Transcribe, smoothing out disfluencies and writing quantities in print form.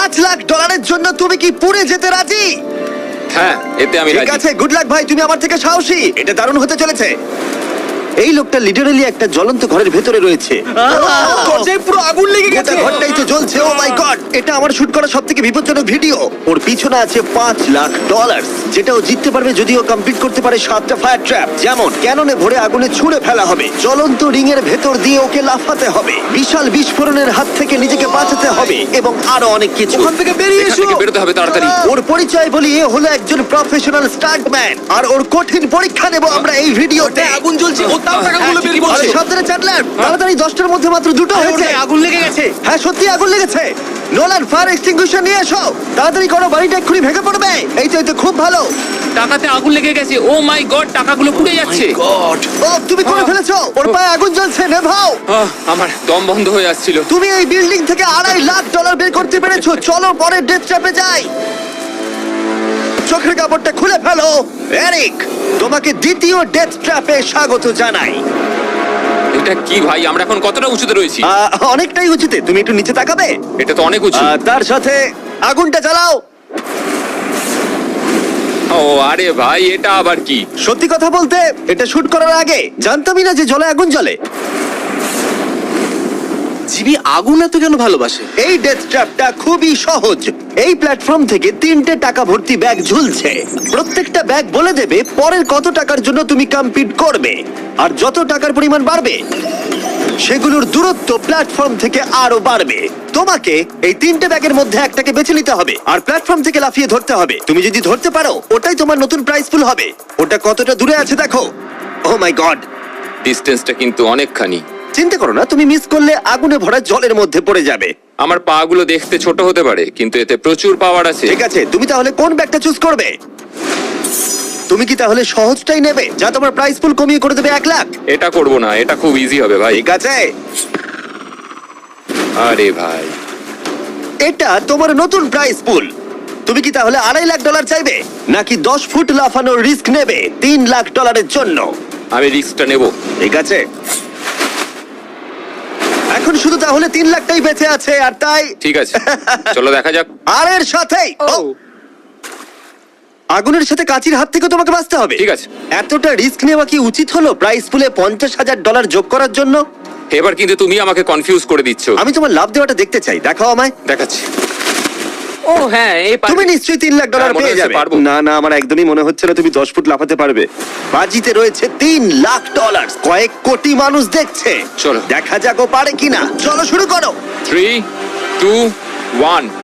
$5 লাখ জন্য তুমি কি পুড়ে যেতে রাজি? হ্যাঁ, এতে আমি ঠিক রাজি। আছে, গুড লাক ভাই, তুমি আমার থেকে সাহসী। এটা দারুণ হতে চলেছে। এই লোকটা লিটারালি একটা জ্বলন্ত ঘরের ভেতরে রয়েছে। দরজায় পুরো আগুন লেগে গোটা গেছে। ঘরটাই তো জ্বলছে। ও মাই গড, এটা আমার শুট করা সবথেকে বিপজ্জনক ভিডিও। ওর পিছনে আছে $5 লাখ, যেটা ও জিততে পারবে যদি ও কমপ্লিট করতে পারে 7টা ফায়ার ট্র্যাপ। যেমন ক্যাননে ভরে আগুনে ছুঁড়ে ফেলা হবে, জ্বলন্ত রিং এর ভেতর দিয়ে ওকে লাফাতে হবে, বিশাল বিস্ফোরণের হাত থেকে নিজেকে বাঁচাতে হবে এবং আরো অনেক কিছু। ওখান থেকে বেরিয়ে এখান এসো। থেকে বেরোতে হবে তাড়াতাড়ি। ওর পরিচয় বলি, এ হলো একজন প্রফেশনাল স্টান্টম্যান, আর ওর কঠিন পরীক্ষা নেব আমরা এই ভিডিওতে। ওটায় আগুন জ্বলছে, ও তাও টাকাগুলো বের আরে করছে। সাবধানে চ্যান্ডলার, তাড়াতাড়ি 10টার মধ্যে মাত্র 2টো আরে হয়েছে। ওটায় আগুন লেগে গেছে। হ্যাঁ সত্যি আগুন লেগেছে। নোলান, ফায়ার এক্সটিংগুইশার নিয়ে এসো, তাড়াতাড়ি করো, বাড়িটা এক্ষুনি ভেঙে পড়বে। এই তো খুব ভালো। টাকাতে আগুন লেগে গেছে। ও মাই গড, টাকাগুলো পুড়ে যাচ্ছে। ও তুমি করে ফেলেছো, ওর পায়ে আগুন জ্বলছে, নেভাও। আমার দম বন্ধ হয়ে আসছিল। তুমি এই বিল্ডিং থেকে $2.5 লাখ বের করতে পেরেছো। চলো পরের ডেথ ট্র্যাপে যাই। চোখের কাপড়টা খুলে ফেলো। এরিক, তোমাকে দ্বিতীয় ডেথ ট্র্যাপে স্বাগত জানাই। এটা কি ভাই, আমরা এখন কতটা উঁচুতে রয়েছি? অনেকটাই উঁচুতে, তুমি একটু নিচে তাকাবে। এটা তো অনেক উঁচু। তার সাথে আগুনটা জ্বালাও। ও আরে ভাই, এটা আবার কি? সত্যি কথা বলতে, এটা শুট করার আগে জানতামই না যে জলে আগুন জ্বলে। জিবি আগুন এত কেন ভালোবাসে? এই ডেথ ট্র্যাপটা খুবই সহজ। এই প্ল্যাটফর্ম থেকে 3টে টাকা ভর্তি ব্যাগ ঝুলছে। প্রত্যেকটা ব্যাগ বলে দেবে পরের কত টাকার জন্য তুমি কমপ্লিট করবে, আর যত টাকার পরিমাণ বাড়বে সেগুলোর দূরত্ব প্ল্যাটফর্ম থেকে আরো বাড়বে। তোমাকে এই 3টে ব্যাগের মধ্যে একটাকে বেছে নিতে হবে আর প্ল্যাটফর্ম থেকে লাফিয়ে ধরতে হবে। তুমি যদি ধরতে পারো, ওটাই তোমার নতুন প্রাইস পুল হবে। ওটা কতটা দূরে আছে দেখো। ও মাই গড, ডিস্টেন্সটা কিন্তু অনেকখানি। চিন্তা করো না, তুমি মিস করলে আগুনে ভরা জলের মধ্যে পড়ে যাবে। আমার পা গুলো দেখতে ছোট হতে পারে, কিন্তু এতে প্রচুর পাওয়ার আছে। ঠিক আছে, তুমি তাহলে কোন ব্যাগটা চুজ করবে? তুমি কি তাহলে সহজটাই নেবে, যা তোমার প্রাইস পুল কমিয়ে করে দেবে 1 লাখ? এটা করব না, এটা খুব ইজি হবে ভাই। ঠিক আছে, আরে ভাই, এটা তোমার নতুন প্রাইস পুল। তুমি কি তাহলে $2.5 লাখ চাইবে, নাকি 10 ফুট লাফানোর রিস্ক নেবে $3 লাখ জন্য? আমি রিস্কটা নেব। ঠিক আছে, এখন শুধু তাহলে 3 লাখটাই বেঁচে আছে, আর তাই ঠিক আছে, চলো দেখা যাক। আর এর সাথেই আগুনের সাথে কাচির হাত থেকে তোমাকে বাঁচতে হবে। ঠিক আছে। এতটা রিস্ক নেওয়া কি উচিত হলো প্রাইস পুলে $50,000 যোগ করার জন্য? এবার কিন্তু তুমি আমাকে কনফিউজ করে দিচ্ছ। আমি তোমার লাভ দেওয়াটা দেখতে চাই, দেখাও আমায়। দেখাচ্ছি। ও হ্যাঁ, এই তুমি নিশ্চয়ই $3 লাখ হ্যাঁ, মনে পেয়ে হচ্ছে যাবে। পারবো। না না, আমার একদমই মনে হচ্ছে না তুমি 10 ফুট লাফাতে পারবে। বাজিতে রয়েছে $3 লাখ, কয়েক কোটি মানুষ দেখছে। চলো। দেখা যাক ও পারে কিনা। চলো শুরু করো। 3, 2, 1